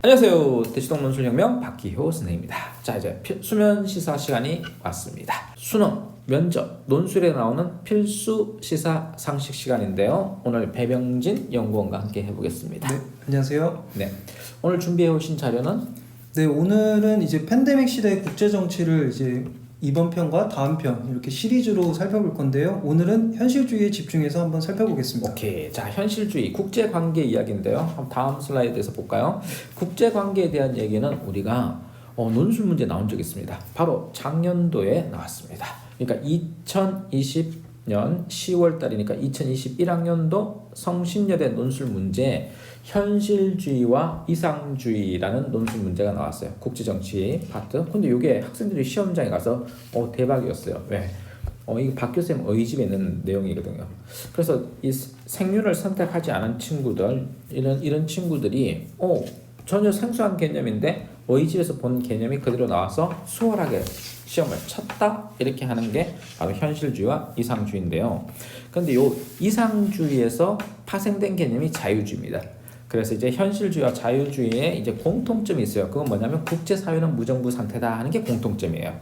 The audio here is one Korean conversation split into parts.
안녕하세요. 대치동 논술혁명 박기효 선생님입니다. 자, 이제 수면 시사 시간이 왔습니다. 수능, 면접, 논술에 나오는 필수 시사 상식 시간인데요. 오늘 배병진 연구원과 함께 해보겠습니다. 네, 안녕하세요. 네, 오늘 준비해 오신 자료는 네, 오늘은 이제 팬데믹 시대의 국제 정치를 이제 이번 편과 다음 편 이렇게 시리즈로 살펴볼 건데요. 오늘은 현실주의에 집중해서 한번 살펴보겠습니다. 오케이. 자, 현실주의, 국제관계 이야기인데요. 한번 다음 슬라이드에서 볼까요? 국제관계에 대한 얘기는 우리가 논술 문제 나온 적이 있습니다. 바로 작년도에 나왔습니다. 그러니까 2020년 10월 달이니까 2021학년도 성신여대 논술 문제 현실주의와 이상주의라는 논술 문제가 나왔어요. 국제정치 파트. 근데 이게 학생들이 시험장에 가서 대박이었어요. 왜? 이거 박 교수님 의집에 있는 내용이거든요. 그래서 이 생률을 선택하지 않은 친구들, 이런 친구들이 전혀 생소한 개념인데 의집에서 본 개념이 그대로 나와서 수월하게 시험을 쳤다, 이렇게 하는 게 바로 현실주의와 이상주의인데요. 근데 요 이상주의에서 파생된 개념이 자유주의입니다. 그래서 이제 현실주의와 자유주의에 이제 공통점이 있어요. 그건 뭐냐면 국제사회는 무정부 상태다 하는 게 공통점이에요.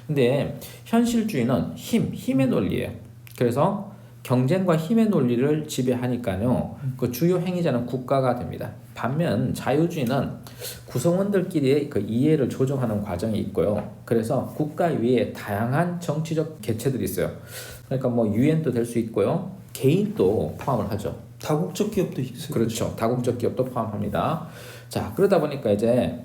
근데 현실주의는 힘의 논리예요. 그래서 경쟁과 힘의 논리를 지배하니까요. 그 주요 행위자는 국가가 됩니다. 반면 자유주의는 구성원들끼리의 그 이해를 조정하는 과정이 있고요. 그래서 국가 위에 다양한 정치적 개체들이 있어요. 그러니까 뭐 유엔도 될 수 있고요. 개인도 포함을 하죠. 다국적 기업도 있어요. 그렇죠. 다국적 기업도 포함합니다. 자, 그러다 보니까 이제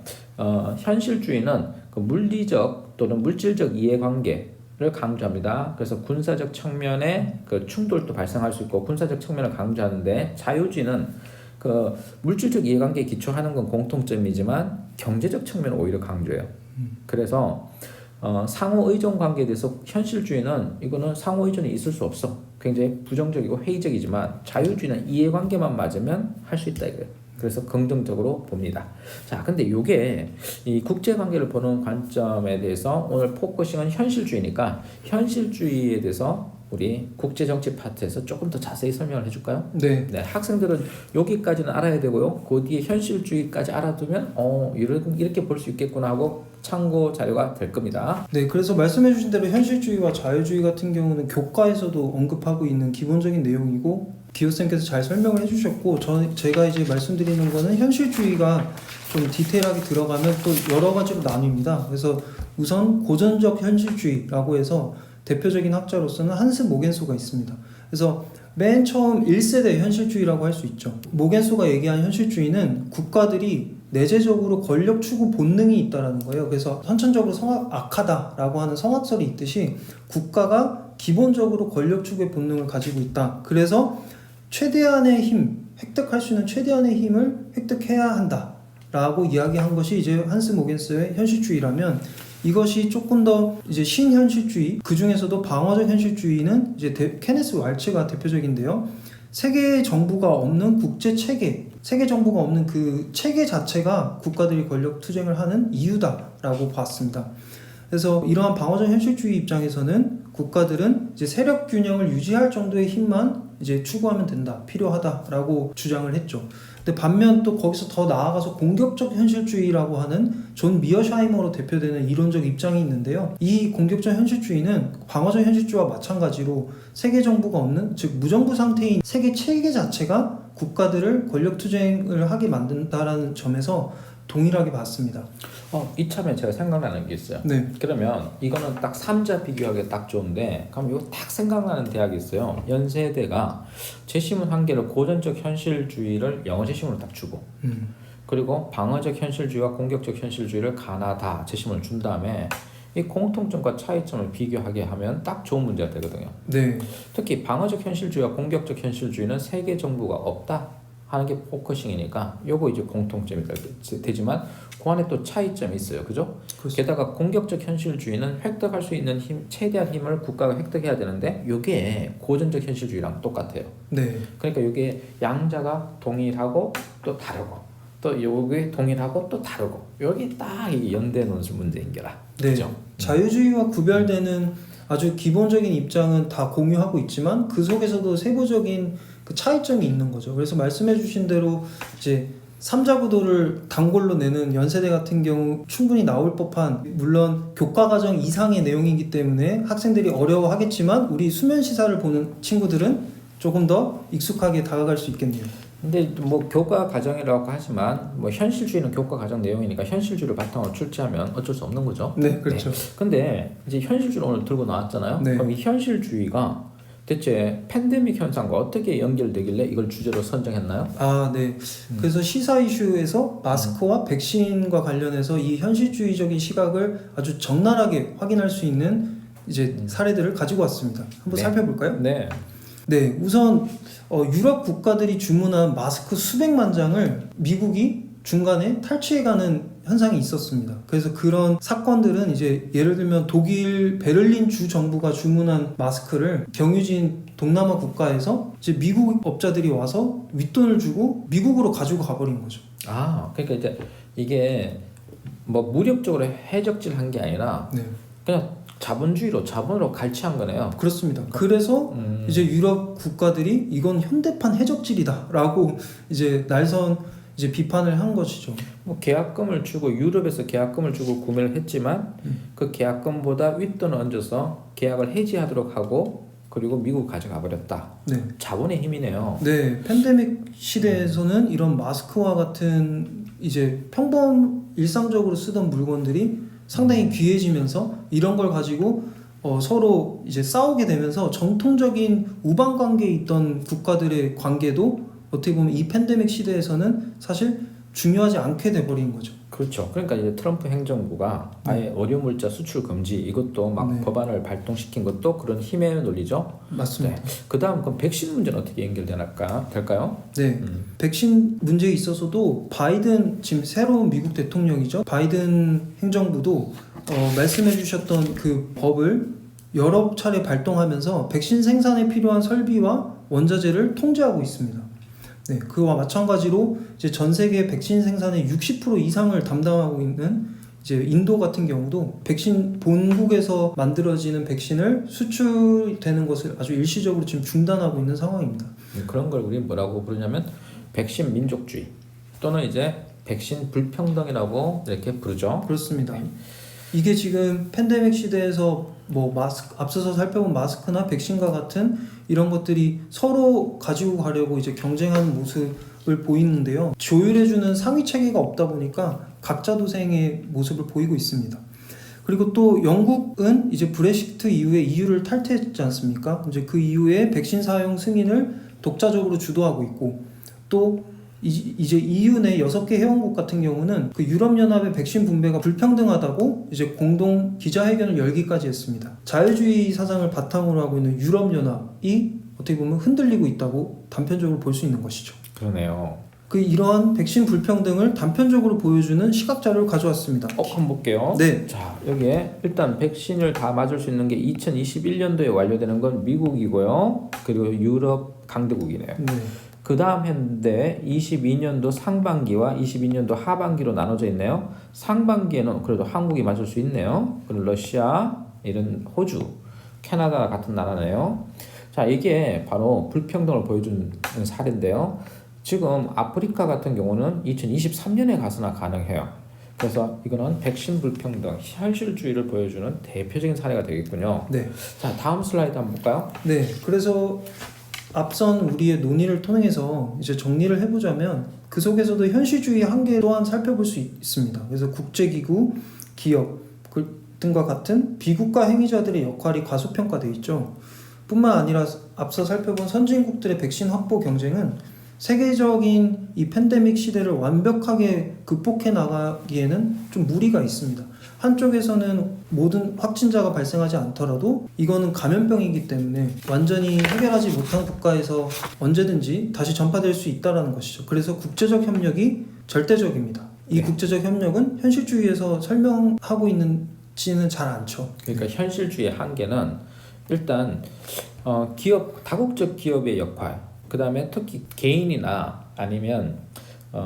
현실주의는 그 물리적 또는 물질적 이해관계를 강조합니다. 그래서 군사적 측면에 그 충돌도 발생할 수 있고 군사적 측면을 강조하는데, 자유주의는 그 물질적 이해관계에 기초하는 건 공통점이지만 경제적 측면을 오히려 강조해요. 그래서 상호 의존 관계에 대해서 현실주의는 이거는 상호 의존이 있을 수 없어. 굉장히 부정적이고 회의적이지만 자유주의는 이해관계만 맞으면 할 수 있다 이거예요. 그래서 긍정적으로 봅니다. 자, 근데 요게 이 국제관계를 보는 관점에 대해서 오늘 포커싱은 현실주의니까 현실주의에 대해서 우리 국제정치 파트에서 조금 더 자세히 설명을 해줄까요? 네. 학생들은 여기까지는 알아야 되고요. 그 뒤에 현실주의까지 알아두면 이렇게 볼 수 있겠구나 하고 참고 자료가 될 겁니다. 네, 그래서 말씀해주신 대로 현실주의와 자유주의 같은 경우는 교과에서도 언급하고 있는 기본적인 내용이고 기호쌤께서 잘 설명을 해주셨고 제가 이제 말씀드리는 거는 현실주의가 좀 디테일하게 들어가면 또 여러 가지로 나뉩니다. 그래서 우선 고전적 현실주의라고 해서 대표적인 학자로서는 한스 모겐소가 있습니다. 그래서 맨 처음 1세대 현실주의라고 할 수 있죠. 모겐소가 얘기한 현실주의는 국가들이 내재적으로 권력 추구 본능이 있다는 거예요. 그래서 선천적으로 악하다라고 하는 성악설이 있듯이 국가가 기본적으로 권력 추구의 본능을 가지고 있다. 그래서 최대한의 힘, 획득할 수 있는 최대한의 힘을 획득해야 한다라고 이야기한 것이 이제 한스 모겐소의 현실주의라면, 이것이 조금 더 이제 신현실주의, 그 중에서도 방어적 현실주의는 이제 케네스 왈츠가 대표적인데요. 세계 정부가 없는 국제 체계, 세계 정부가 없는 그 체계 자체가 국가들이 권력 투쟁을 하는 이유다라고 봤습니다. 그래서 이러한 방어적 현실주의 입장에서는 국가들은 이제 세력 균형을 유지할 정도의 힘만 이제 추구하면 된다, 필요하다라고 주장을 했죠. 근데 반면 또 거기서 더 나아가서 공격적 현실주의라고 하는 존 미어샤이머로 대표되는 이론적 입장이 있는데요. 이 공격적 현실주의는 방어적 현실주의와 마찬가지로 세계 정부가 없는, 즉 무정부 상태인 세계 체계 자체가 국가들을 권력 투쟁을 하게 만든다라는 점에서 동일하게 봤습니다. 이참에 제가 생각나는 게 있어요. 네. 그러면 이거는 딱 3자 비교하기 딱 좋은데, 그럼 이거 딱 생각나는 대학이 있어요. 연세대가 제시문 한 개를 고전적 현실주의를 영어 제시문으로 딱 주고, 그리고 방어적 현실주의와 공격적 현실주의를 가나다 제시문을 준 다음에 이 공통점과 차이점을 비교하게 하면 딱 좋은 문제가 되거든요. 네. 특히 방어적 현실주의와 공격적 현실주의는 세계 정부가 없다 하는 게 포커싱이니까 요거 이제 공통점이 되지만 그 안에 또 차이점이 있어요. 그죠? 그렇습니다. 게다가 공격적 현실주의는 획득할 수 있는 힘, 최대한 힘을 국가가 획득해야 되는데 요게 고전적 현실주의랑 똑같아요. 네. 그러니까 요게 양자가 동일하고 또 다르고, 또 요게 동일하고 또 다르고, 여기 딱 이게 연대 논술 문제인 게라. 네. 그죠? 자유주의와 구별되는 아주 기본적인 입장은 다 공유하고 있지만 그 속에서도 세부적인 그 차이점이 있는 거죠. 그래서 말씀해주신 대로 이제 3자 구도를 단골로 내는 연세대 같은 경우 충분히 나올 법한, 물론 교과과정 이상의 내용이기 때문에 학생들이 어려워하겠지만 우리 수면 시사를 보는 친구들은 조금 더 익숙하게 다가갈 수 있겠네요. 근데 뭐 교과 과정이라고 하지만 뭐 현실주의는 교과 과정 내용이니까 현실주의를 바탕으로 출제하면 어쩔 수 없는 거죠. 네, 그렇죠. 근데 이제 현실주의를 오늘 들고 나왔잖아요. 네. 그럼 이 현실주의가 대체 팬데믹 현상과 어떻게 연결되길래 이걸 주제로 선정했나요? 아, 네. 그래서 시사 이슈에서 마스크와 백신과 관련해서 이 현실주의적인 시각을 아주 적나라하게 확인할 수 있는 이제 사례들을 가지고 왔습니다. 한번 네. 살펴볼까요? 네. 네, 우선 유럽 국가들이 주문한 마스크 수백만 장을 미국이 중간에 탈취해가는 현상이 있었습니다. 그래서 그런 사건들은 이제 예를 들면 독일 베를린 주 정부가 주문한 마스크를 경유진 동남아 국가에서 이제 미국 업자들이 와서 윗돈을 주고 미국으로 가지고 가버린 거죠. 아, 그러니까 이제 이게 뭐 무력적으로 해적질한 게 아니라 네, 그냥 자본으로 갈취한 거네요. 그렇습니다. 그래서 이제 유럽 국가들이 이건 현대판 해적질이다라고 이제 날선 이제 비판을 한 것이죠. 뭐 계약금을 주고 유럽에서 계약금을 주고 구매를 했지만 그 계약금보다 윗돈을 얹어서 계약을 해지하도록 하고 그리고 미국 가져가 버렸다. 네. 자본의 힘이네요. 네, 팬데믹 시대에서는 이런 마스크와 같은 이제 평범 일상적으로 쓰던 물건들이 상당히 귀해지면서 이런 걸 가지고 서로 이제 싸우게 되면서 정통적인 우방 관계에 있던 국가들의 관계도 어떻게 보면 이 팬데믹 시대에서는 사실 중요하지 않게 돼버린 거죠. 그렇죠. 그러니까 이제 트럼프 행정부가 아예 의료 물자 수출 금지 이것도 막 네. 법안을 발동시킨 것도 그런 힘의 논리죠. 맞습니다. 네. 그다음 그럼 백신 문제는 어떻게 될까요? 네, 백신 문제에 있어서도 바이든 지금 새로운 미국 대통령이죠. 바이든 행정부도 말씀해주셨던 그 법을 여러 차례 발동하면서 백신 생산에 필요한 설비와 원자재를 통제하고 있습니다. 네, 그와 마찬가지로 이제 전 세계 백신 생산의 60% 이상을 담당하고 있는 이제 인도 같은 경우도 백신 본국에서 만들어지는 백신을 수출되는 것을 아주 일시적으로 지금 중단하고 있는 상황입니다. 그런 걸 우리 뭐라고 부르냐면 백신 민족주의 또는 이제 백신 불평등이라고 이렇게 부르죠. 그렇습니다. 이게 지금 팬데믹 시대에서 뭐 앞서서 살펴본 마스크나 백신과 같은 이런 것들이 서로 가지고 가려고 이제 경쟁하는 모습을 보이는데요. 조율해주는 상위 체계가 없다 보니까 각자 도생의 모습을 보이고 있습니다. 그리고 또 영국은 이제 브렉시트 이후에 EU를 탈퇴했지 않습니까? 이제 그 이후에 백신 사용 승인을 독자적으로 주도하고 있고, 또 이제 EU 내 6개 회원국 같은 경우는 그 유럽연합의 백신 분배가 불평등하다고 이제 공동 기자회견을 열기까지 했습니다. 자유주의 사상을 바탕으로 하고 있는 유럽연합이 어떻게 보면 흔들리고 있다고 단편적으로 볼 수 있는 것이죠. 그러네요. 그 이러한 백신 불평등을 단편적으로 보여주는 시각 자료를 가져왔습니다. 한번 볼게요. 네. 자, 여기에 일단 백신을 다 맞을 수 있는 게 2021년도에 완료되는 건 미국이고요. 그리고 유럽 강대국이네요. 네. 그 다음 해인데 22년도 상반기와 22년도 하반기로 나눠져 있네요. 상반기에는 그래도 한국이 맞을 수 있네요. 그리고 러시아, 이런 호주, 캐나다 같은 나라네요. 자, 이게 바로 불평등을 보여준 사례인데요. 지금 아프리카 같은 경우는 2023년에 가서나 가능해요. 그래서 이거는 백신 불평등, 현실주의를 보여주는 대표적인 사례가 되겠군요. 네. 자, 다음 슬라이드 한번 볼까요? 네. 그래서 앞선 우리의 논의를 통해서 이제 정리를 해보자면 그 속에서도 현실주의 한계 또한 살펴볼 수 있습니다. 그래서 국제기구, 기업 등과 같은 비국가 행위자들의 역할이 과소평가되어 있죠. 뿐만 아니라 앞서 살펴본 선진국들의 백신 확보 경쟁은 세계적인 이 팬데믹 시대를 완벽하게 극복해 나가기에는 좀 무리가 있습니다. 한쪽에서는 모든 확진자가 발생하지 않더라도 이거는 감염병이기 때문에 완전히 해결하지 못한 국가에서 언제든지 다시 전파될 수 있다는 것이죠. 그래서 국제적 협력이 절대적입니다. 이 국제적 협력은 현실주의에서 설명하고 있는지는 잘 않죠. 그러니까 현실주의 한계는 일단 다국적 기업의 역할, 그 다음에 특히 개인이나 아니면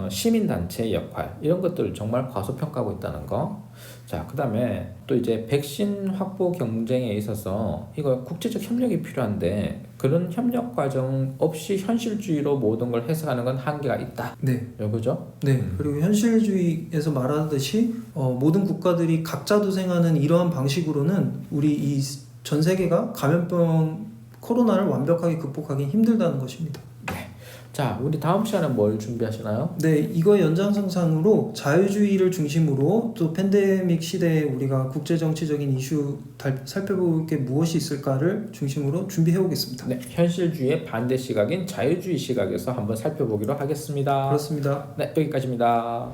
시민단체의 역할 이런 것들을 정말 과소평가하고 있다는 거. 자, 그다음에 또 이제 백신 확보 경쟁에 있어서 이거 국제적 협력이 필요한데 그런 협력 과정 없이 현실주의로 모든 걸 해석하는 건 한계가 있다. 네. 이거죠? 네. 그리고 현실주의에서 말하듯이 모든 국가들이 각자 도생하는 이러한 방식으로는 우리 이 전 세계가 감염병 코로나를 완벽하게 극복하기 힘들다는 것입니다. 자, 우리 다음 시간에 뭘 준비하시나요? 네, 이거 연장선상으로 자유주의를 중심으로 또 팬데믹 시대에 우리가 국제정치적인 이슈 살펴볼 게 무엇이 있을까를 중심으로 준비해 오겠습니다. 네, 현실주의의 반대 시각인 자유주의 시각에서 한번 살펴보기로 하겠습니다. 그렇습니다. 네, 여기까지입니다.